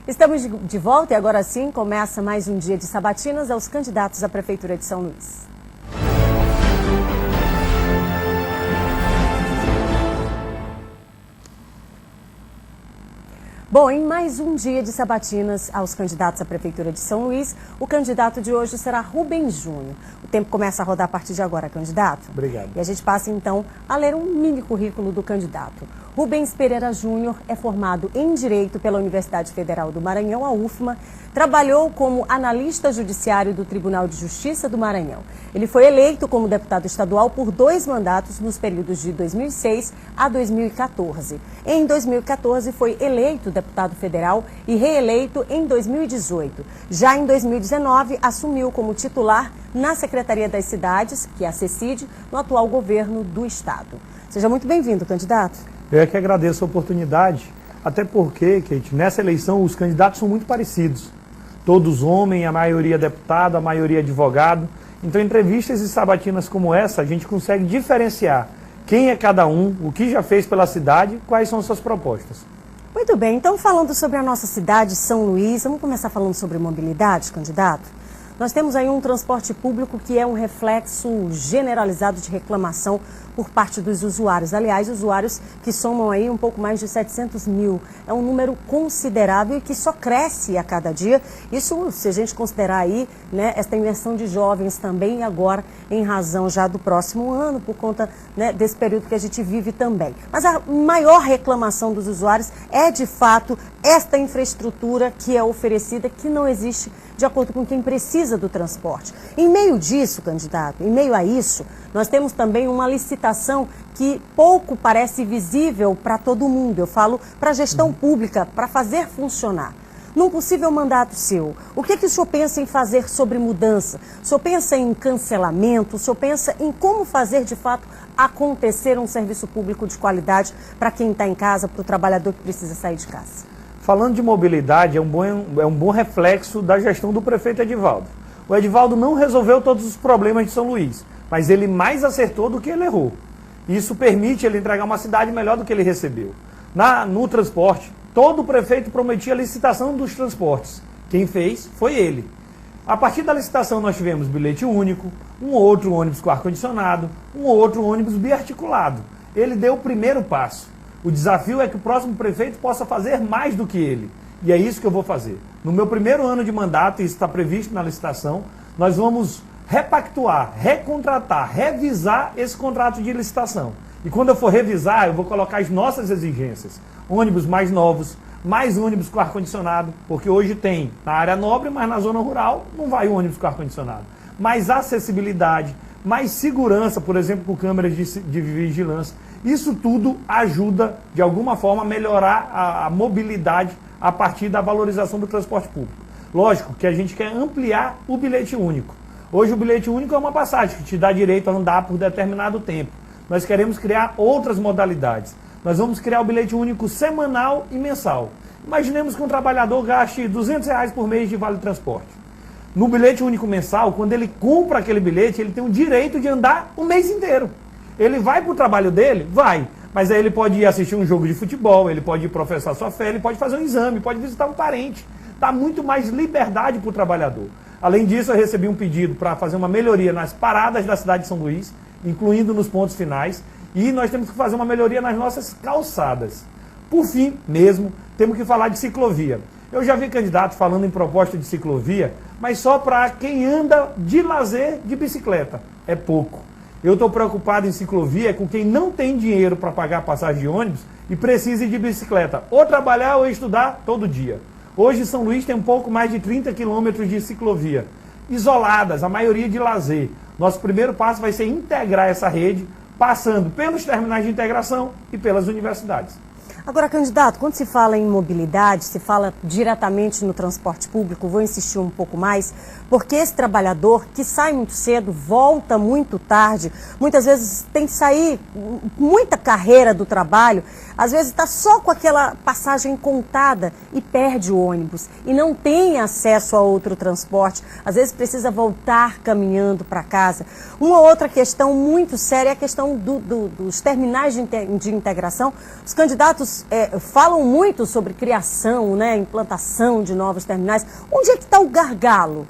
Estamos de volta e agora sim começa mais um dia de sabatinas aos candidatos à Prefeitura de São Luís. Bom, em mais um dia de sabatinas aos candidatos à Prefeitura de São Luís, o candidato de hoje será Rubens Júnior. O tempo começa a rodar a partir de agora, candidato. Obrigado. E a gente passa então a ler um mini currículo do candidato. Rubens Pereira Júnior é formado em Direito pela Universidade Federal do Maranhão, a UFMA. Trabalhou como analista judiciário do Tribunal de Justiça do Maranhão. Ele foi eleito como deputado estadual por 2 mandatos nos períodos de 2006 a 2014. Em 2014 foi eleito deputado federal e reeleito em 2018. Já em 2019 assumiu como titular na Secretaria das Cidades, que é a CECID, no atual governo do estado. Seja muito bem-vindo, candidato. Eu é que agradeço a oportunidade, até porque, Kate, nessa eleição os candidatos são muito parecidos. Todos homens, a maioria deputado, a maioria advogado. Então, entrevistas e sabatinas como essa, a gente consegue diferenciar quem é cada um, o que já fez pela cidade, quais são suas propostas. Muito bem, então falando sobre a nossa cidade, São Luís, vamos começar falando sobre mobilidade, candidato? Nós temos aí um transporte público que é um reflexo generalizado de reclamação por parte dos usuários. Aliás, usuários que somam aí um pouco mais de 700 mil. É um número considerável e que só cresce a cada dia. Isso se a gente considerar aí, né, esta inversão de jovens também agora em razão já do próximo ano, por conta, né, desse período que a gente vive também. Mas a maior reclamação dos usuários é, de fato, esta infraestrutura que é oferecida, que não existe de acordo com quem precisa do transporte. Em meio disso, candidato, em meio a isso, nós temos também uma licitação que pouco parece visível para todo mundo. Eu falo para a gestão pública, para fazer funcionar. Num possível mandato seu, o que o senhor pensa em fazer sobre mudança? O senhor pensa em cancelamento? O senhor pensa em como fazer, de fato, acontecer um serviço público de qualidade para quem está em casa, para o trabalhador que precisa sair de casa? Falando de mobilidade, é um bom reflexo da gestão do prefeito Edivaldo. O Edivaldo não resolveu todos os problemas de São Luís, mas ele mais acertou do que ele errou. Isso permite ele entregar uma cidade melhor do que ele recebeu. No transporte, todo prefeito prometia a licitação dos transportes. Quem fez foi ele. A partir da licitação nós tivemos bilhete único, um outro ônibus com ar-condicionado, um outro ônibus biarticulado. Ele deu o primeiro passo. O desafio é que o próximo prefeito possa fazer mais do que ele. E é isso que eu vou fazer. No meu primeiro ano de mandato, e isso está previsto na licitação, nós vamos repactuar, recontratar, revisar esse contrato de licitação. E quando eu for revisar, eu vou colocar as nossas exigências. Ônibus mais novos, mais ônibus com ar-condicionado, porque hoje tem na área nobre, mas na zona rural não vai ônibus com ar-condicionado. Mais acessibilidade, mais segurança, por exemplo, com câmeras de vigilância. Isso tudo ajuda, de alguma forma, a melhorar a mobilidade a partir da valorização do transporte público. Lógico que a gente quer ampliar o bilhete único. Hoje o bilhete único é uma passagem que te dá direito a andar por determinado tempo. Nós queremos criar outras modalidades. Nós vamos criar o bilhete único semanal e mensal. Imaginemos que um trabalhador gaste R$200 por mês de vale-transporte. No bilhete único mensal, quando ele compra aquele bilhete, ele tem o direito de andar o mês inteiro. Ele vai para o trabalho dele? Vai. Mas aí ele pode ir assistir um jogo de futebol, ele pode ir professar sua fé, ele pode fazer um exame, pode visitar um parente. Dá muito mais liberdade para o trabalhador. Além disso, eu recebi um pedido para fazer uma melhoria nas paradas da cidade de São Luís, incluindo nos pontos finais, e nós temos que fazer uma melhoria nas nossas calçadas. Por fim, mesmo, temos que falar de ciclovia. Eu já vi candidato falando em proposta de ciclovia, mas só para quem anda de lazer de bicicleta. É pouco. Eu estou preocupado em ciclovia com quem não tem dinheiro para pagar a passagem de ônibus e precisa ir de bicicleta, ou trabalhar ou estudar todo dia. Hoje São Luís tem um pouco mais de 30 quilômetros de ciclovia, isoladas, a maioria de lazer. Nosso primeiro passo vai ser integrar essa rede, passando pelos terminais de integração e pelas universidades. Agora, candidato, quando se fala em mobilidade, se fala diretamente no transporte público, vou insistir um pouco mais, porque esse trabalhador que sai muito cedo, volta muito tarde, muitas vezes tem que sair muita carreira do trabalho, às vezes está só com aquela passagem contada e perde o ônibus e não tem acesso a outro transporte, às vezes precisa voltar caminhando para casa. Uma outra questão muito séria é a questão dos terminais de integração. Os candidatos muitos falam muito sobre criação, né, implantação de novos terminais. Onde é que está o gargalo?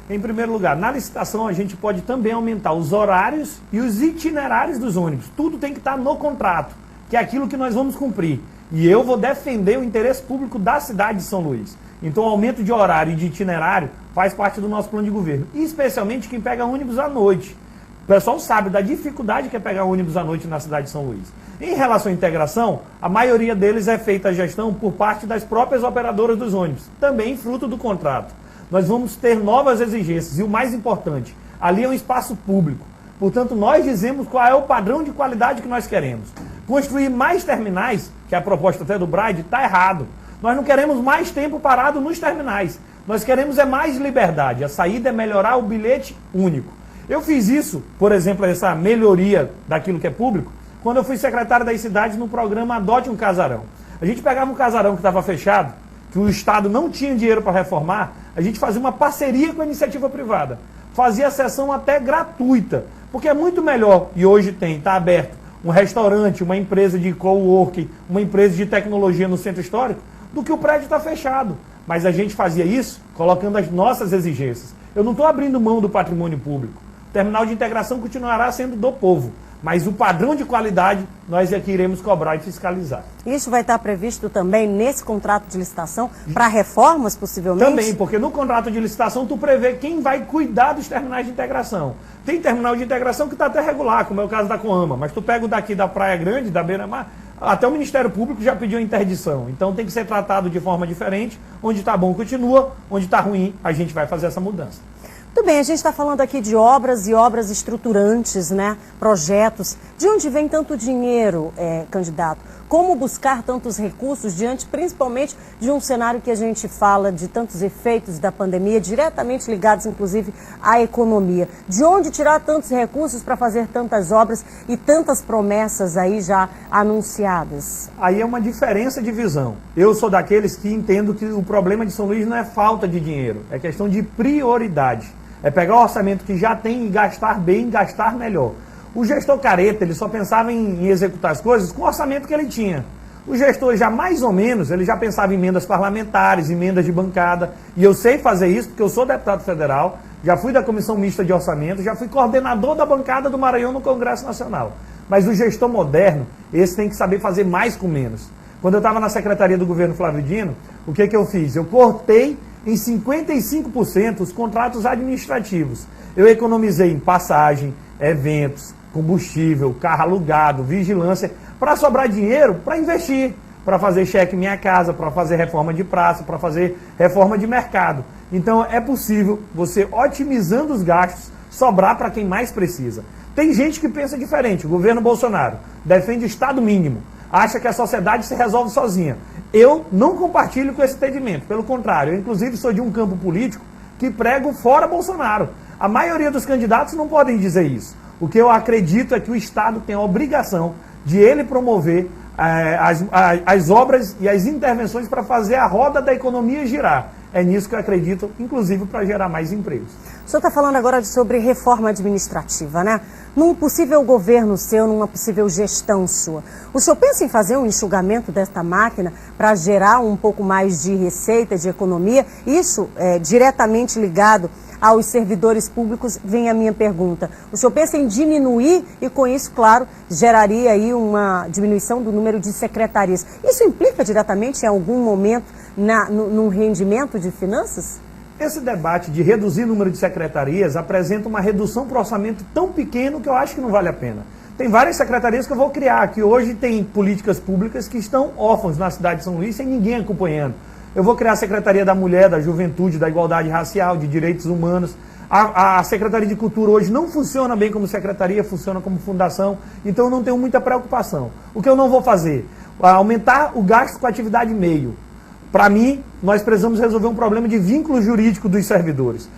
Em primeiro lugar, na licitação a gente pode também aumentar os horários e os itinerários dos ônibus. Tudo tem que estar no contrato, que é aquilo que nós vamos cumprir. E eu vou defender o interesse público da cidade de São Luís. Então o aumento de horário e de itinerário faz parte do nosso plano de governo. E especialmente quem pega ônibus à noite. O pessoal sabe da dificuldade que é pegar ônibus à noite na cidade de São Luís. Em relação à integração, a maioria deles é feita a gestão por parte das próprias operadoras dos ônibus, também fruto do contrato. Nós vamos ter novas exigências e o mais importante, ali é um espaço público. Portanto, nós dizemos qual é o padrão de qualidade que nós queremos. Construir mais terminais, que é a proposta até do Braide, está errado. Nós não queremos mais tempo parado nos terminais. Nós queremos mais liberdade. A saída é melhorar o bilhete único. Eu fiz isso, por exemplo, essa melhoria daquilo que é público, quando eu fui secretário das cidades no programa Adote um Casarão. A gente pegava um casarão que estava fechado, que o Estado não tinha dinheiro para reformar, a gente fazia uma parceria com a iniciativa privada. Fazia a sessão até gratuita, porque é muito melhor, e hoje está aberto, um restaurante, uma empresa de coworking, uma empresa de tecnologia no centro histórico, do que o prédio está fechado. Mas a gente fazia isso colocando as nossas exigências. Eu não estou abrindo mão do patrimônio público. O terminal de integração continuará sendo do povo. Mas o padrão de qualidade nós é que iremos cobrar e fiscalizar. Isso vai estar previsto também nesse contrato de licitação para reformas, possivelmente? Também, porque no contrato de licitação tu prevê quem vai cuidar dos terminais de integração. Tem terminal de integração que está até regular, como é o caso da Coama, mas tu pega o daqui da Praia Grande, da Beira-Mar, até o Ministério Público já pediu interdição. Então tem que ser tratado de forma diferente. Onde está bom continua, onde está ruim a gente vai fazer essa mudança. Muito bem, a gente está falando aqui de obras e obras estruturantes, né? Projetos. De onde vem tanto dinheiro, candidato? Como buscar tantos recursos diante, principalmente, de um cenário que a gente fala de tantos efeitos da pandemia, diretamente ligados, inclusive, à economia? De onde tirar tantos recursos para fazer tantas obras e tantas promessas aí já anunciadas? Aí é uma diferença de visão. Eu sou daqueles que entendo que o problema de São Luís não é falta de dinheiro, é questão de prioridade. É pegar o orçamento que já tem e gastar bem, gastar melhor. O gestor careta, ele só pensava em executar as coisas com o orçamento que ele tinha. O gestor já mais ou menos, ele já pensava em emendas parlamentares, emendas de bancada. E eu sei fazer isso porque eu sou deputado federal, já fui da Comissão Mista de Orçamento, já fui coordenador da bancada do Maranhão no Congresso Nacional. Mas o gestor moderno, esse tem que saber fazer mais com menos. Quando eu estava na Secretaria do Governo Flávio Dino, o que eu fiz? Eu cortei em 55% os contratos administrativos. Eu economizei em passagem, eventos, combustível, carro alugado, vigilância, para sobrar dinheiro para investir, para fazer cheque minha casa, para fazer reforma de praça, para fazer reforma de mercado. Então é possível você, otimizando os gastos, sobrar para quem mais precisa. Tem gente que pensa diferente. O governo Bolsonaro defende o Estado mínimo, acha que a sociedade se resolve sozinha. Eu não compartilho com esse entendimento, pelo contrário, eu inclusive sou de um campo político que prego fora Bolsonaro. A maioria dos candidatos não podem dizer isso. O que eu acredito é que o Estado tem a obrigação de ele promover as obras e as intervenções para fazer a roda da economia girar. É nisso que eu acredito, inclusive para gerar mais empregos. O senhor está falando agora sobre reforma administrativa, né? Num possível governo seu, numa possível gestão sua, o senhor pensa em fazer um enxugamento desta máquina para gerar um pouco mais de receita, de economia? Isso é diretamente ligado aos servidores públicos, vem a minha pergunta. O senhor pensa em diminuir e, com isso, claro, geraria aí diminuição do número de secretarias. Isso implica diretamente, em algum momento, num rendimento de finanças? Esse debate de reduzir o número de secretarias apresenta uma redução para o orçamento tão pequeno que eu acho que não vale a pena. Tem várias secretarias que eu vou criar, que hoje tem políticas públicas que estão órfãos na cidade de São Luís, sem ninguém acompanhando. Eu vou criar a Secretaria da Mulher, da Juventude, da Igualdade Racial, de Direitos Humanos. A Secretaria de Cultura hoje não funciona bem como secretaria, funciona como fundação, então eu não tenho muita preocupação. O que eu não vou fazer? Aumentar o gasto com a atividade meio. Para mim, nós precisamos resolver um problema de vínculo jurídico dos servidores.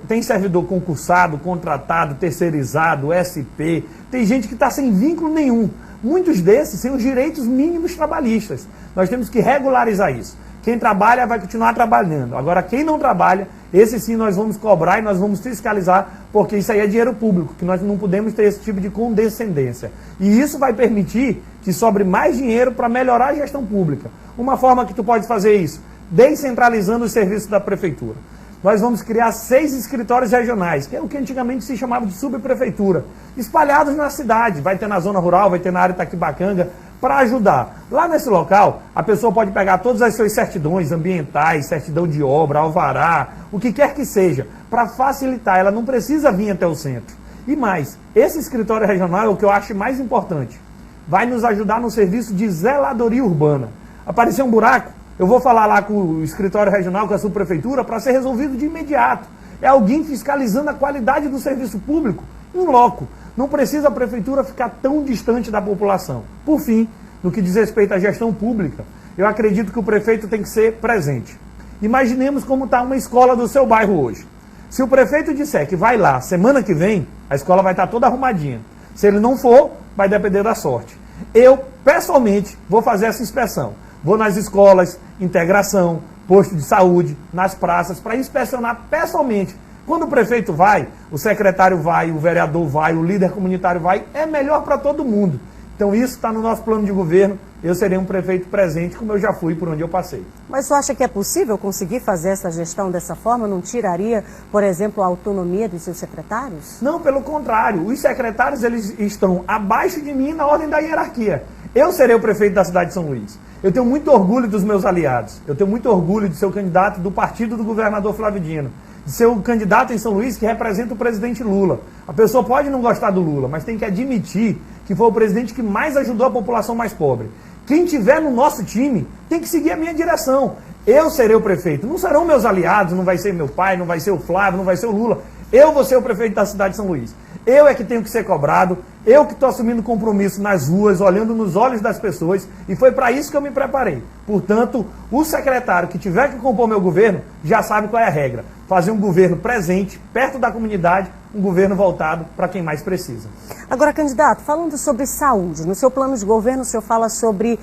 Tem servidor concursado, contratado, terceirizado, SP, tem gente que está sem vínculo nenhum. Muitos desses sem os direitos mínimos trabalhistas. Nós temos que regularizar isso. Quem trabalha vai continuar trabalhando. Agora, quem não trabalha, Esse sim nós vamos cobrar e nós vamos fiscalizar, porque isso aí é dinheiro público, que nós não podemos ter esse tipo de condescendência. E isso vai permitir que sobre mais dinheiro para melhorar a gestão pública. Uma forma que tu pode fazer isso, descentralizando os serviços da prefeitura. Nós vamos criar 6 escritórios regionais, que é o que antigamente se chamava de subprefeitura, espalhados na cidade. Vai ter na zona rural, vai ter na área Itaquibacanga, para ajudar. Lá nesse local, a pessoa pode pegar todas as suas certidões ambientais, certidão de obra, alvará, o que quer que seja, para facilitar. Ela não precisa vir até o centro. E mais, esse escritório regional é o que eu acho mais importante. Vai nos ajudar no serviço de zeladoria urbana. Apareceu um buraco, eu vou falar lá com o escritório regional, com a subprefeitura, para ser resolvido de imediato. É alguém fiscalizando a qualidade do serviço público em loco. Não precisa a prefeitura ficar tão distante da população. Por fim, no que diz respeito à gestão pública, eu acredito que o prefeito tem que ser presente. Imaginemos como está uma escola do seu bairro hoje. Se o prefeito disser que vai lá semana que vem, a escola vai estar toda arrumadinha. Se ele não for, vai depender da sorte. Eu, pessoalmente, vou fazer essa inspeção. Vou nas escolas, integração, posto de saúde, nas praças, para inspecionar pessoalmente. Quando o prefeito vai, o secretário vai, o vereador vai, o líder comunitário vai, é melhor para todo mundo. Então isso está no nosso plano de governo, eu serei um prefeito presente, como eu já fui por onde eu passei. Mas você acha que é possível conseguir fazer essa gestão dessa forma? Não tiraria, por exemplo, a autonomia dos seus secretários? Não, pelo contrário, os secretários eles estão abaixo de mim na ordem da hierarquia. Eu serei o prefeito da cidade de São Luís. Eu tenho muito orgulho dos meus aliados, eu tenho muito orgulho de ser o candidato do partido do governador Flávio Dino, de ser o candidato em São Luís que representa o presidente Lula. A pessoa pode não gostar do Lula, mas tem que admitir que foi o presidente que mais ajudou a população mais pobre. Quem tiver no nosso time tem que seguir a minha direção. Eu serei o prefeito, não serão meus aliados, não vai ser meu pai, não vai ser o Flávio, não vai ser o Lula. Eu vou ser o prefeito da cidade de São Luís. Eu é que tenho que ser cobrado, eu que estou assumindo compromisso nas ruas, olhando nos olhos das pessoas, e foi para isso que eu me preparei. Portanto, o secretário que tiver que compor meu governo já sabe qual é a regra. Fazer um governo presente, perto da comunidade, um governo voltado para quem mais precisa. Agora, candidato, falando sobre saúde, no seu plano de governo o senhor fala sobre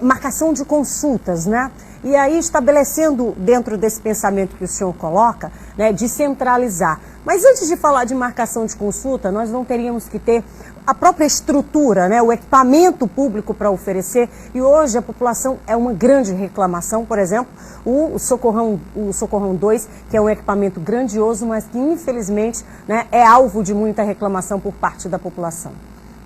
marcação de consultas, né? E aí estabelecendo dentro desse pensamento que o senhor coloca, né, de centralizar. Mas antes de falar de marcação de consulta, nós não teríamos que ter a própria estrutura, né, o equipamento público para oferecer. E hoje a população é uma grande reclamação, por exemplo, o Socorrão 2, que é um equipamento grandioso, mas que infelizmente, né, é alvo de muita reclamação por parte da população.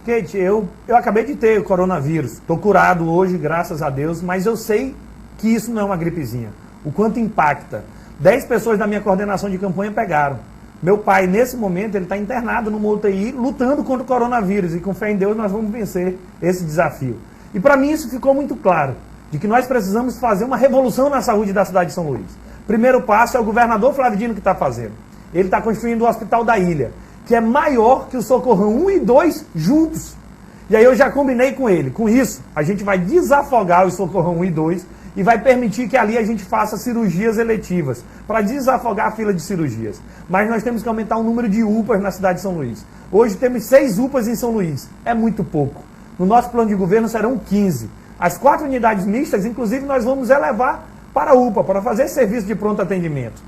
Kate, eu acabei de ter o coronavírus, estou curado hoje, graças a Deus, mas eu sei que isso não é uma gripezinha. O quanto impacta. 10 pessoas da minha coordenação de campanha pegaram. Meu pai, nesse momento, ele está internado numa UTI, lutando contra o coronavírus. E com fé em Deus, nós vamos vencer esse desafio. E para mim isso ficou muito claro, de que nós precisamos fazer uma revolução na saúde da cidade de São Luís. Primeiro passo é o governador Flávio Dino que está fazendo. Ele está construindo o Hospital da Ilha, que é maior que o Socorrão 1 e 2 juntos. E aí eu já combinei com ele. Com isso, a gente vai desafogar o Socorrão 1 e 2 e vai permitir que ali a gente faça cirurgias eletivas, para desafogar a fila de cirurgias. Mas nós temos que aumentar o número de UPAs na cidade de São Luís. Hoje temos 6 UPAs em São Luís. É muito pouco. No nosso plano de governo serão 15. As 4 unidades mistas, inclusive, nós vamos elevar para a UPA, para fazer serviço de pronto atendimento.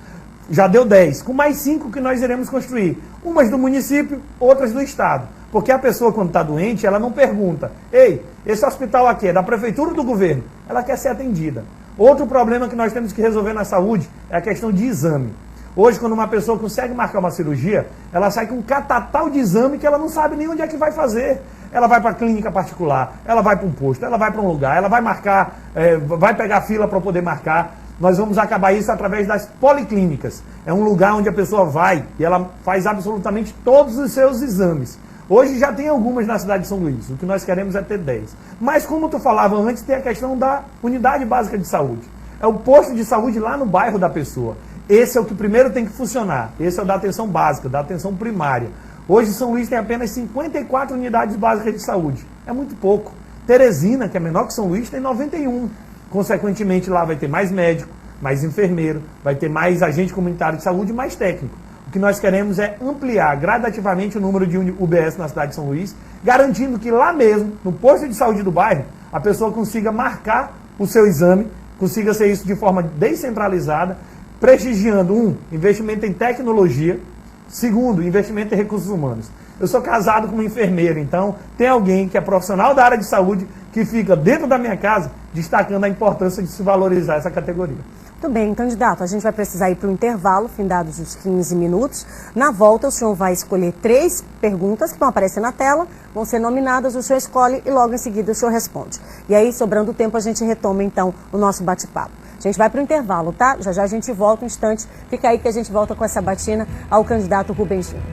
Já deu 10, com mais 5 que nós iremos construir. Umas do município, outras do estado. Porque a pessoa, quando está doente, ela não pergunta: ei, esse hospital aqui é da prefeitura ou do governo? Ela quer ser atendida. Outro problema que nós temos que resolver na saúde é a questão de exame. Hoje, quando uma pessoa consegue marcar uma cirurgia, ela sai com um catatal de exame que ela não sabe nem onde é que vai fazer. Ela vai para a clínica particular, ela vai para um posto, ela vai para um lugar, ela vai marcar, vai pegar fila para poder marcar. Nós vamos acabar isso através das policlínicas. É um lugar onde a pessoa vai e ela faz absolutamente todos os seus exames. Hoje já tem algumas na cidade de São Luís, o que nós queremos é ter 10. Mas como tu falava antes, tem a questão da unidade básica de saúde. É o posto de saúde lá no bairro da pessoa. Esse é o que primeiro tem que funcionar. Esse é o da atenção básica, da atenção primária. Hoje São Luís tem apenas 54 unidades básicas de saúde. É muito pouco. Teresina, que é menor que São Luís, tem 91. Consequentemente, lá vai ter mais médico, mais enfermeiro, vai ter mais agente comunitário de saúde e mais técnico. O que nós queremos é ampliar gradativamente o número de UBS na cidade de São Luís, garantindo que lá mesmo, no posto de saúde do bairro, a pessoa consiga marcar o seu exame, consiga ser isso de forma descentralizada, prestigiando, investimento em tecnologia, segundo, investimento em recursos humanos. Eu sou casado com uma enfermeira, então tem alguém que é profissional da área de saúde que fica dentro da minha casa destacando a importância de se valorizar essa categoria. Muito bem, candidato, a gente vai precisar ir para o intervalo, findados os 15 minutos. Na volta, o senhor vai escolher 3 perguntas que vão aparecer na tela, vão ser nominadas, o senhor escolhe e logo em seguida o senhor responde. E aí, sobrando tempo, a gente retoma, então, o nosso bate-papo. A gente vai para o intervalo, tá? Já já a gente volta um instante. Fica aí que a gente volta com essa batina ao candidato Rubem Júnior.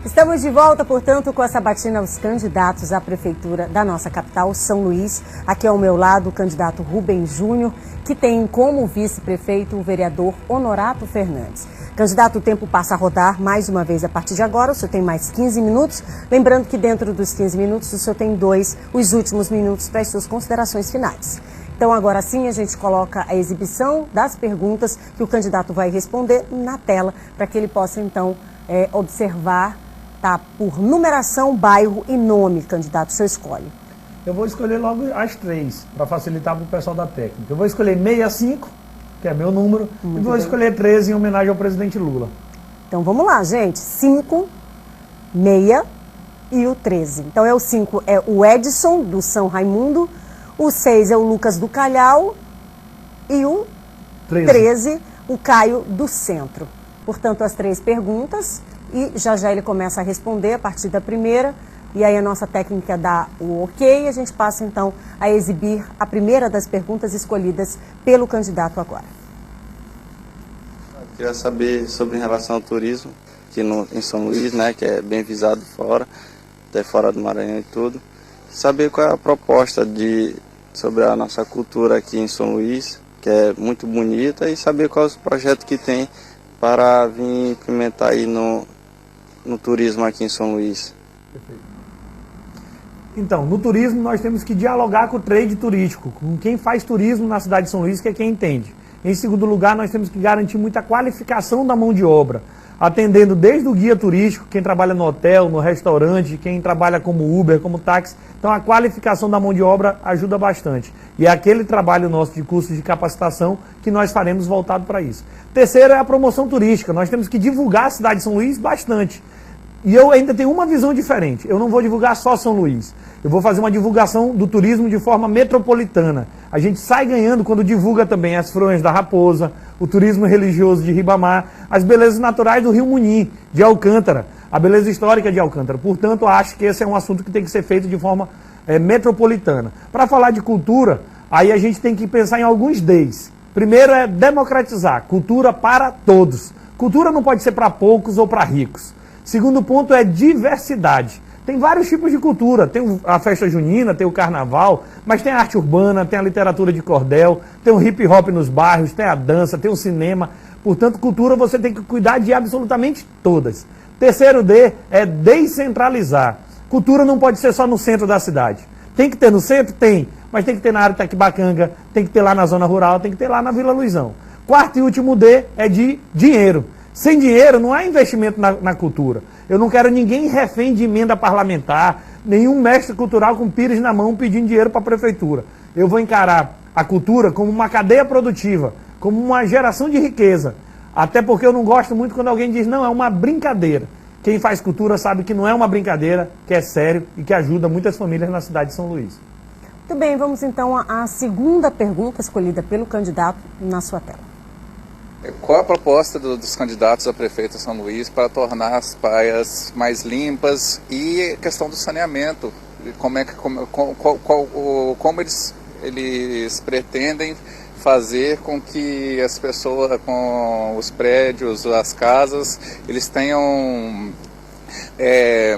Estamos de volta, portanto, com essa batina aos candidatos à prefeitura da nossa capital, São Luís. Aqui ao meu lado o candidato Rubem Júnior, que tem como vice-prefeito o vereador Honorato Fernandes. Candidato, o tempo passa a rodar mais uma vez a partir de agora. O senhor tem mais 15 minutos. Lembrando que dentro dos 15 minutos o senhor tem os últimos minutos para as suas considerações finais. Então, agora sim, a gente coloca a exibição das perguntas que o candidato vai responder na tela, para que ele possa, então, observar. Tá, por numeração, bairro e nome, candidato, o senhor escolhe. Eu vou escolher logo as 3, para facilitar para o pessoal da técnica. Eu vou escolher 65, que é meu número, e vou escolher 13 em homenagem ao presidente Lula. Então vamos lá, gente. 5, 6 e o 13. Então o 5 é o Edson, do São Raimundo, o 6 é o Lucas do Calhau e o 13 o Caio do Centro. Portanto, as 3 perguntas. E já já ele começa a responder a partir da primeira, e aí a nossa técnica dá o ok, e a gente passa então a exibir a primeira das perguntas escolhidas pelo candidato agora. Eu queria saber sobre em relação ao turismo, aqui em São Luís, né, que é bem visado fora, até fora do Maranhão e tudo. Saber qual é a proposta sobre a nossa cultura aqui em São Luís, que é muito bonita, e saber qual é o projeto que tem para vir implementar aí no turismo aqui em São Luís. Perfeito. Então, no turismo nós temos que dialogar com o trade turístico, com quem faz turismo na cidade de São Luís, que é quem entende. Em segundo lugar, nós temos que garantir muita qualificação da mão de obra, atendendo desde o guia turístico, quem trabalha no hotel, no restaurante, quem trabalha como Uber, como táxi. Então a qualificação da mão de obra ajuda bastante. E é aquele trabalho nosso de cursos de capacitação que nós faremos voltado para isso. Terceiro é a promoção turística. Nós temos que divulgar a cidade de São Luís bastante. E eu ainda tenho uma visão diferente. Eu não vou divulgar só São Luís. Eu vou fazer uma divulgação do turismo de forma metropolitana. A gente sai ganhando quando divulga também as Fronhas da Raposa, o turismo religioso de Ribamar, as belezas naturais do Rio Munim, de Alcântara, a beleza histórica de Alcântara. Portanto, acho que esse é um assunto que tem que ser feito de forma metropolitana. Para falar de cultura, aí a gente tem que pensar em alguns Ds. Primeiro é democratizar, cultura para todos. Cultura não pode ser para poucos ou para ricos. Segundo ponto é diversidade. Tem vários tipos de cultura, tem a festa junina, tem o carnaval, mas tem a arte urbana, tem a literatura de cordel, tem o hip hop nos bairros, tem a dança, tem o cinema. Portanto, cultura você tem que cuidar de absolutamente todas. Terceiro D é descentralizar. Cultura não pode ser só no centro da cidade. Tem que ter no centro? Tem, mas tem que ter na área de Taquibacanga, tem que ter lá na zona rural, tem que ter lá na Vila Luizão. Quarto e último D é de dinheiro. Sem dinheiro não há investimento na cultura. Eu não quero ninguém refém de emenda parlamentar, nenhum mestre cultural com pires na mão pedindo dinheiro para a prefeitura. Eu vou encarar a cultura como uma cadeia produtiva, como uma geração de riqueza. Até porque eu não gosto muito quando alguém diz, não, é uma brincadeira. Quem faz cultura sabe que não é uma brincadeira, que é sério e que ajuda muitas famílias na cidade de São Luís. Muito bem, vamos então à segunda pergunta escolhida pelo candidato na sua tela. Qual a proposta dos candidatos a prefeito de São Luís para tornar as praias mais limpas e a questão do saneamento? Como eles pretendem fazer com que as pessoas, com os prédios, as casas, eles tenham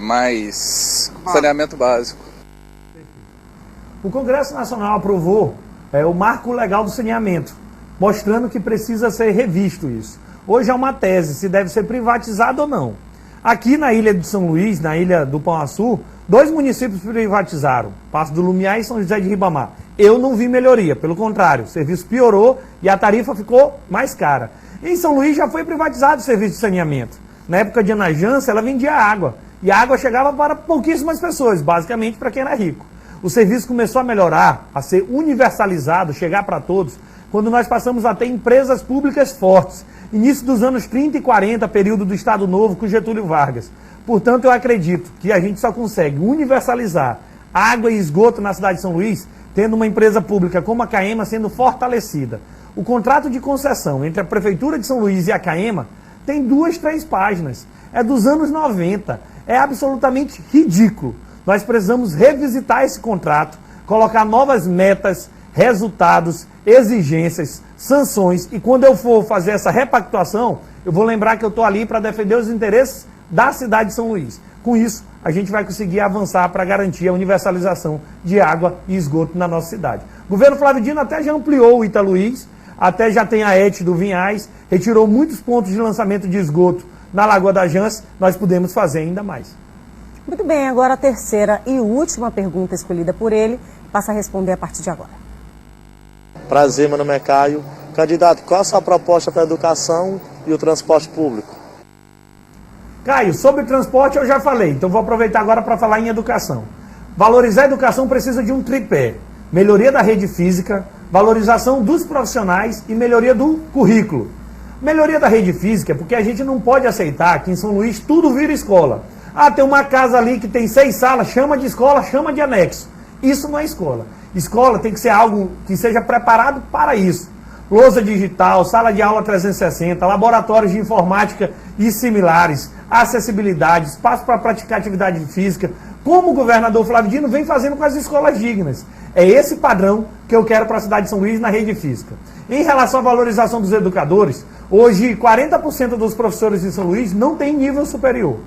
mais saneamento básico? O Congresso Nacional aprovou o Marco Legal do Saneamento, mostrando que precisa ser revisto isso. Hoje é uma tese se deve ser privatizado ou não. Aqui na ilha de São Luís, na ilha do Pão Açu, 2 municípios privatizaram, Passo do Lumiar e São José de Ribamar. Eu não vi melhoria, pelo contrário, o serviço piorou e a tarifa ficou mais cara. Em São Luís já foi privatizado o serviço de saneamento. Na época de Ana Jância, ela vendia água, e a água chegava para pouquíssimas pessoas, basicamente para quem era rico. O serviço começou a melhorar, a ser universalizado, chegar para todos, quando nós passamos a ter empresas públicas fortes. Início dos anos 30 e 40, período do Estado Novo com Getúlio Vargas. Portanto, eu acredito que a gente só consegue universalizar água e esgoto na cidade de São Luís, tendo uma empresa pública como a CAEMA sendo fortalecida. O contrato de concessão entre a Prefeitura de São Luís e a CAEMA tem 2, 3 páginas. É dos anos 90. É absolutamente ridículo. Nós precisamos revisitar esse contrato, colocar novas metas, resultados, exigências, sanções. E quando eu for fazer essa repactuação, eu vou lembrar que eu estou ali para defender os interesses da cidade de São Luís. Com isso, a gente vai conseguir avançar para garantir a universalização de água e esgoto na nossa cidade. O governo Flávio Dino até já ampliou o Italuís, até já tem a ET do Vinhais, retirou muitos pontos de lançamento de esgoto na Lagoa da Jance, nós podemos fazer ainda mais. Muito bem, agora a terceira e última pergunta escolhida por ele, passa a responder a partir de agora. Prazer, meu nome é Caio. Candidato, qual a sua proposta para a educação e o transporte público? Caio, sobre o transporte eu já falei, então vou aproveitar agora para falar em educação. Valorizar a educação precisa de um tripé: melhoria da rede física, valorização dos profissionais e melhoria do currículo. Melhoria da rede física, porque a gente não pode aceitar que em São Luís tudo vira escola. Ah, tem uma casa ali que tem 6 salas, chama de escola, chama de anexo. Isso não é escola. Escola tem que ser algo que seja preparado para isso. Lousa digital, sala de aula 360, laboratórios de informática e similares, acessibilidade, espaço para praticar atividade física, como o governador Flávio Dino vem fazendo com as escolas dignas. É esse padrão que eu quero para a cidade de São Luís na rede física. Em relação à valorização dos educadores, hoje 40% dos professores de São Luís não têm nível superior.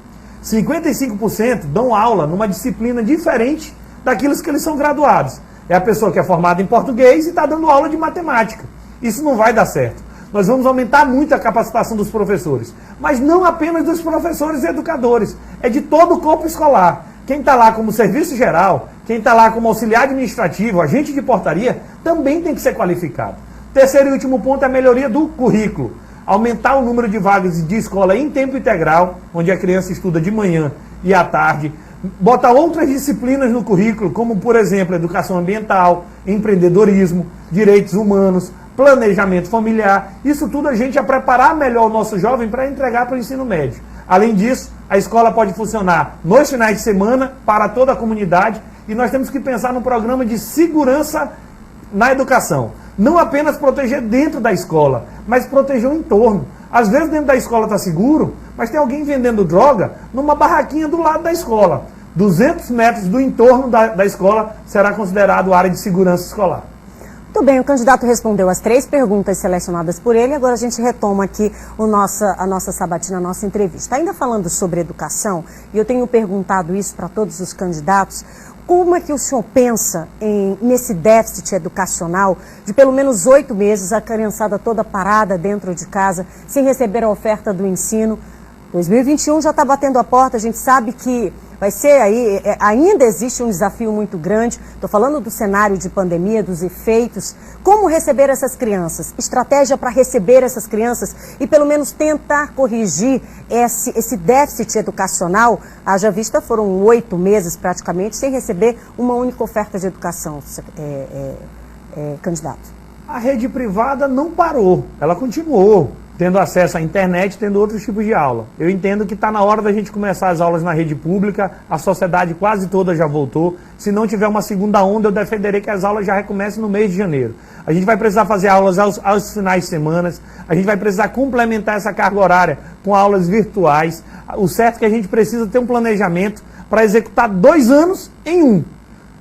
55% dão aula numa disciplina diferente daqueles que eles são graduados. É a pessoa que é formada em português e está dando aula de matemática. Isso não vai dar certo. Nós vamos aumentar muito a capacitação dos professores. Mas não apenas dos professores e educadores. É de todo o corpo escolar. Quem está lá como serviço geral, quem está lá como auxiliar administrativo, agente de portaria, também tem que ser qualificado. Terceiro e último ponto é a melhoria do currículo. Aumentar o número de vagas de escola em tempo integral, onde a criança estuda de manhã e à tarde. Botar outras disciplinas no currículo, como, por exemplo, educação ambiental, empreendedorismo, direitos humanos, planejamento familiar. Isso tudo a gente ia preparar melhor o nosso jovem para entregar para o ensino médio. Além disso, a escola pode funcionar nos finais de semana para toda a comunidade e nós temos que pensar num programa de segurança na educação. Não apenas proteger dentro da escola, mas proteger o entorno. Às vezes dentro da escola está seguro, mas tem alguém vendendo droga numa barraquinha do lado da escola. 200 metros do entorno da escola será considerado área de segurança escolar. Muito bem, o candidato respondeu as 3 perguntas selecionadas por ele. Agora a gente retoma aqui a nossa sabatina, a nossa entrevista. Ainda falando sobre educação, e eu tenho perguntado isso para todos os candidatos, como é que o senhor pensa nesse déficit educacional de pelo menos 8 meses, a criançada toda parada dentro de casa, sem receber a oferta do ensino? 2021 já está batendo a porta, a gente sabe que vai ser aí, ainda existe um desafio muito grande. Estou falando do cenário de pandemia, dos efeitos. Como receber essas crianças? Estratégia para receber essas crianças e pelo menos tentar corrigir esse déficit educacional. Haja vista, foram 8 meses praticamente sem receber uma única oferta de educação, candidato. A rede privada não parou, ela continuou tendo acesso à internet, tendo outros tipos de aula. Eu entendo que está na hora da gente começar as aulas na rede pública, a sociedade quase toda já voltou. Se não tiver uma segunda onda, eu defenderei que as aulas já recomecem no mês de janeiro. A gente vai precisar fazer aulas aos finais de semana, a gente vai precisar complementar essa carga horária com aulas virtuais. O certo é que a gente precisa ter um planejamento para executar 2 anos em um.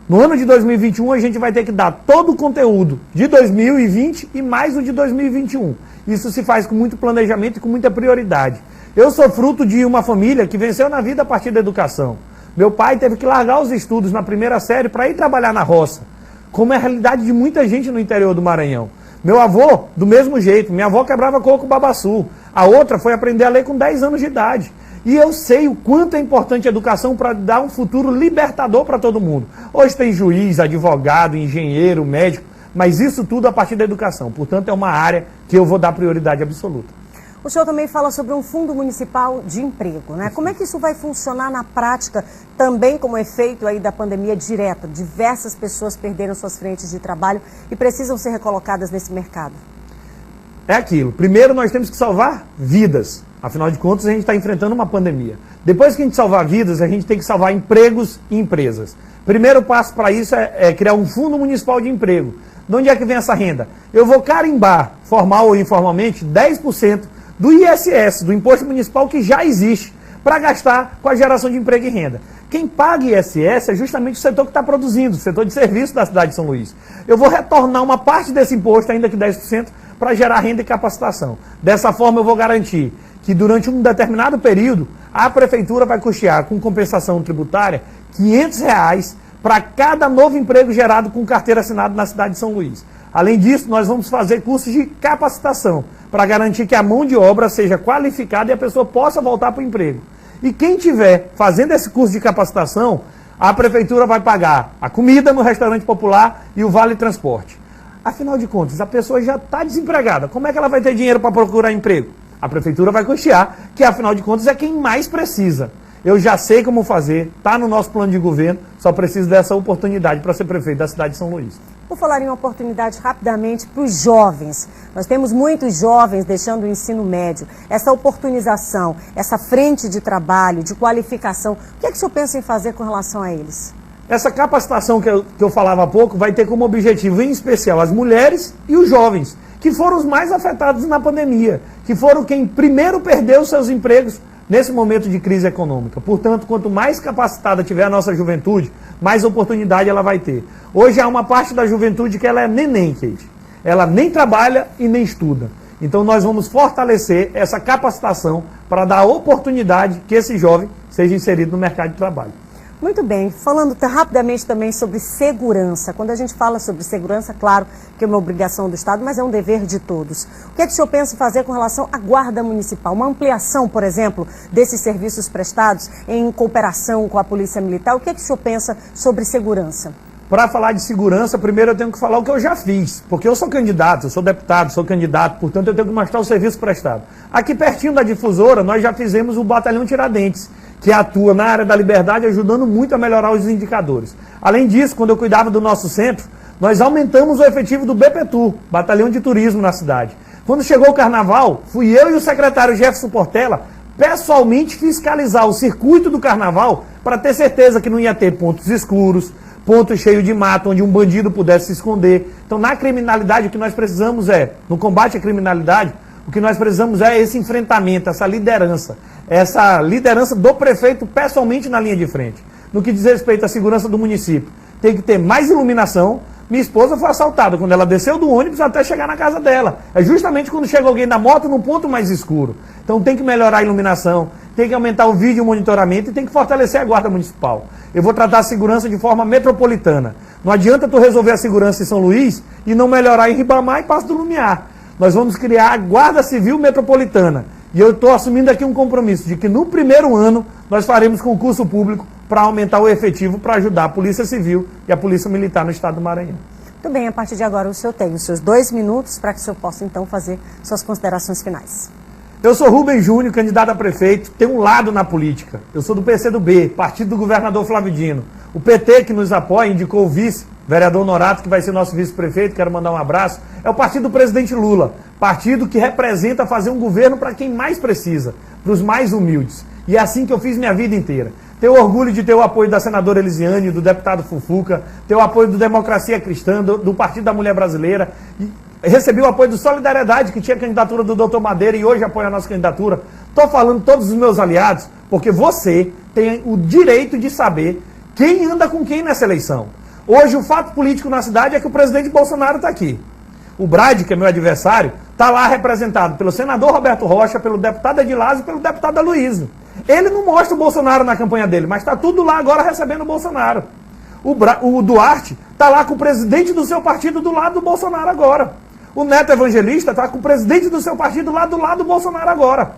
No ano de 2021, a gente vai ter que dar todo o conteúdo de 2020 e mais o de 2021. Isso se faz com muito planejamento e com muita prioridade. Eu sou fruto de uma família que venceu na vida a partir da educação. Meu pai teve que largar os estudos na primeira série para ir trabalhar na roça, como é a realidade de muita gente no interior do Maranhão. Meu avô, do mesmo jeito, minha avó quebrava coco babaçu. A outra foi aprender a ler com 10 anos de idade. E eu sei o quanto é importante a educação para dar um futuro libertador para todo mundo. Hoje tem juiz, advogado, engenheiro, médico, mas isso tudo a partir da educação. Portanto, é uma área que eu vou dar prioridade absoluta. O senhor também fala sobre um fundo municipal de emprego, né? Como é que isso vai funcionar na prática, também como efeito aí da pandemia direta? Diversas pessoas perderam suas frentes de trabalho e precisam ser recolocadas nesse mercado. É aquilo. Primeiro nós temos que salvar vidas. Afinal de contas, a gente está enfrentando uma pandemia. Depois que a gente salvar vidas, a gente tem que salvar empregos e empresas. Primeiro passo para isso é criar um fundo municipal de emprego. De onde é que vem essa renda? Eu vou carimbar, formal ou informalmente, 10% do ISS, do Imposto Municipal que já existe, para gastar com a geração de emprego e renda. Quem paga ISS é justamente o setor que está produzindo, o setor de serviço da cidade de São Luís. Eu vou retornar uma parte desse imposto, ainda que 10%, para gerar renda e capacitação. Dessa forma eu vou garantir que durante um determinado período, a prefeitura vai custear com compensação tributária R$500 para cada novo emprego gerado com carteira assinada na cidade de São Luís. Além disso, nós vamos fazer cursos de capacitação para garantir que a mão de obra seja qualificada e a pessoa possa voltar para o emprego. E quem estiver fazendo esse curso de capacitação, a prefeitura vai pagar a comida no restaurante popular e o vale transporte. Afinal de contas, a pessoa já está desempregada. Como é que ela vai ter dinheiro para procurar emprego? A prefeitura vai custear, que afinal de contas é quem mais precisa. Eu já sei como fazer, está no nosso plano de governo, só preciso dessa oportunidade para ser prefeito da cidade de São Luís. Vou falar em oportunidade rapidamente para os jovens. Nós temos muitos jovens deixando o ensino médio. Essa oportunização, essa frente de trabalho, de qualificação, o que é que o senhor pensa em fazer com relação a eles? Essa capacitação que eu falava há pouco vai ter como objetivo, em especial, as mulheres e os jovens, que foram os mais afetados na pandemia, que foram quem primeiro perdeu seus empregos nesse momento de crise econômica. Portanto, quanto mais capacitada tiver a nossa juventude, mais oportunidade ela vai ter. Hoje há uma parte da juventude que ela é neném, Kate. Ela nem trabalha e nem estuda. Então nós vamos fortalecer essa capacitação para dar oportunidade que esse jovem seja inserido no mercado de trabalho. Muito bem, falando rapidamente também sobre segurança. Quando a gente fala sobre segurança, claro que é uma obrigação do Estado, mas é um dever de todos. O que é que o senhor pensa em fazer com relação à Guarda Municipal? Uma ampliação, por exemplo, desses serviços prestados em cooperação com a Polícia Militar? O que é que o senhor pensa sobre segurança? Para falar de segurança, primeiro eu tenho que falar o que eu já fiz, porque eu sou candidato, eu sou deputado, sou candidato, portanto eu tenho que mostrar o serviço prestado. Aqui pertinho da difusora, nós já fizemos o Batalhão Tiradentes, que atua na área da liberdade, ajudando muito a melhorar os indicadores. Além disso, quando eu cuidava do nosso centro, nós aumentamos o efetivo do BPTU, Batalhão de Turismo na cidade. Quando chegou o carnaval, fui eu e o secretário Jefferson Portela pessoalmente fiscalizar o circuito do carnaval para ter certeza que não ia ter pontos escuros, ponto cheio de mato, onde um bandido pudesse se esconder. Então, na criminalidade, o que nós precisamos no combate à criminalidade, o que nós precisamos é esse enfrentamento, essa liderança do prefeito pessoalmente na linha de frente. No que diz respeito à segurança do município, tem que ter mais iluminação. Minha esposa foi assaltada quando ela desceu do ônibus até chegar na casa dela. É justamente quando chega alguém na moto num ponto mais escuro. Então tem que melhorar a iluminação, tem que aumentar o vídeo monitoramento e tem que fortalecer a Guarda Municipal. Eu vou tratar a segurança de forma metropolitana. Não adianta tu resolver a segurança em São Luís e não melhorar em Ribamar e Passo do Lumiar. Nós vamos criar a Guarda Civil Metropolitana. E eu estou assumindo aqui um compromisso de que no primeiro ano nós faremos concurso público para aumentar o efetivo para ajudar a Polícia Civil e a Polícia Militar no estado do Maranhão. Muito bem, a partir de agora o senhor tem os seus 2 minutos para que o senhor possa então fazer suas considerações finais. Eu sou Rubem Júnior, candidato a prefeito, tenho um lado na política. Eu sou do PCdoB, partido do governador Flávio Dino. O PT, que nos apoia, indicou o vice, vereador Norato, que vai ser nosso vice-prefeito, quero mandar um abraço. É o partido do presidente Lula, partido que representa fazer um governo para quem mais precisa, para os mais humildes. E é assim que eu fiz minha vida inteira. Tenho orgulho de ter o apoio da senadora Elisiane, do deputado Fufuca, ter o apoio do Democracia Cristã, do Partido da Mulher Brasileira. E recebi o apoio do Solidariedade, que tinha a candidatura do Dr. Madeira e hoje apoia a nossa candidatura. Estou falando todos os meus aliados, porque você tem o direito de saber quem anda com quem nessa eleição. Hoje o fato político na cidade é que o presidente Bolsonaro está aqui. O Brad, que é meu adversário, está lá representado pelo senador Roberto Rocha, pelo deputado Edilásio e pelo deputado Aloysio. Ele não mostra o Bolsonaro na campanha dele, mas está tudo lá agora recebendo o Bolsonaro. O Duarte está lá com o presidente do seu partido do lado do Bolsonaro agora. O Neto Evangelista está com o presidente do seu partido lá do lado do Bolsonaro agora.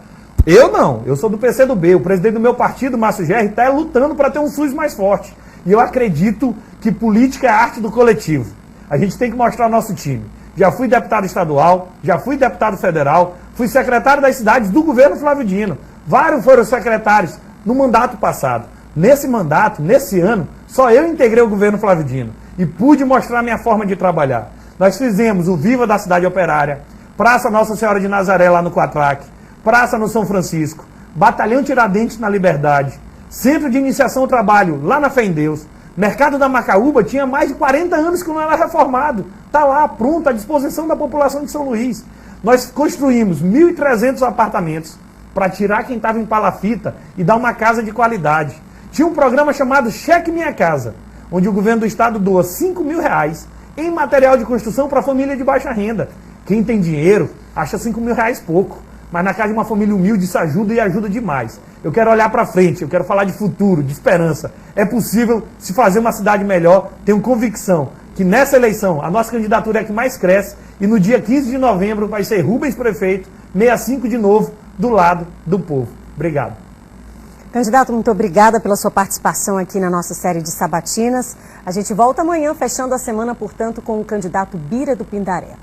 Eu não, eu sou do PCdoB. O presidente do meu partido, Márcio Gerri, está lutando para ter um SUS mais forte. E eu acredito que política é a arte do coletivo. A gente tem que mostrar nosso time. Já fui deputado estadual, já fui deputado federal, Fui secretário das cidades do governo Flávio Dino. Vários foram secretários no mandato passado. Nesse mandato, nesse ano, só eu integrei o governo Flávio Dino e pude mostrar minha forma de trabalhar. Nós fizemos o Viva da Cidade Operária, Praça Nossa Senhora de Nazaré lá no Quatraque, Praça no São Francisco, Batalhão Tiradentes na Liberdade, Centro de Iniciação ao Trabalho lá na Fé em Deus, Mercado da Macaúba tinha mais de 40 anos que não era reformado. Está lá, pronto, à disposição da população de São Luís. Nós construímos 1.300 apartamentos para tirar quem estava em palafita e dar uma casa de qualidade. Tinha um programa chamado Cheque Minha Casa, onde o governo do estado doa R$5.000 em material de construção para a família de baixa renda. Quem tem dinheiro acha R$5.000 pouco, mas na casa de uma família humilde isso ajuda e ajuda demais. Eu quero olhar para frente, eu quero falar de futuro, de esperança. É possível se fazer uma cidade melhor. Tenho convicção que nessa eleição a nossa candidatura é a que mais cresce e no dia 15 de novembro vai ser Rubens prefeito, 65 de novo, do lado do povo. Obrigado. Candidato, muito obrigada pela sua participação aqui na nossa série de sabatinas. A gente volta amanhã, fechando a semana, portanto, com o candidato Bira do Pindaré.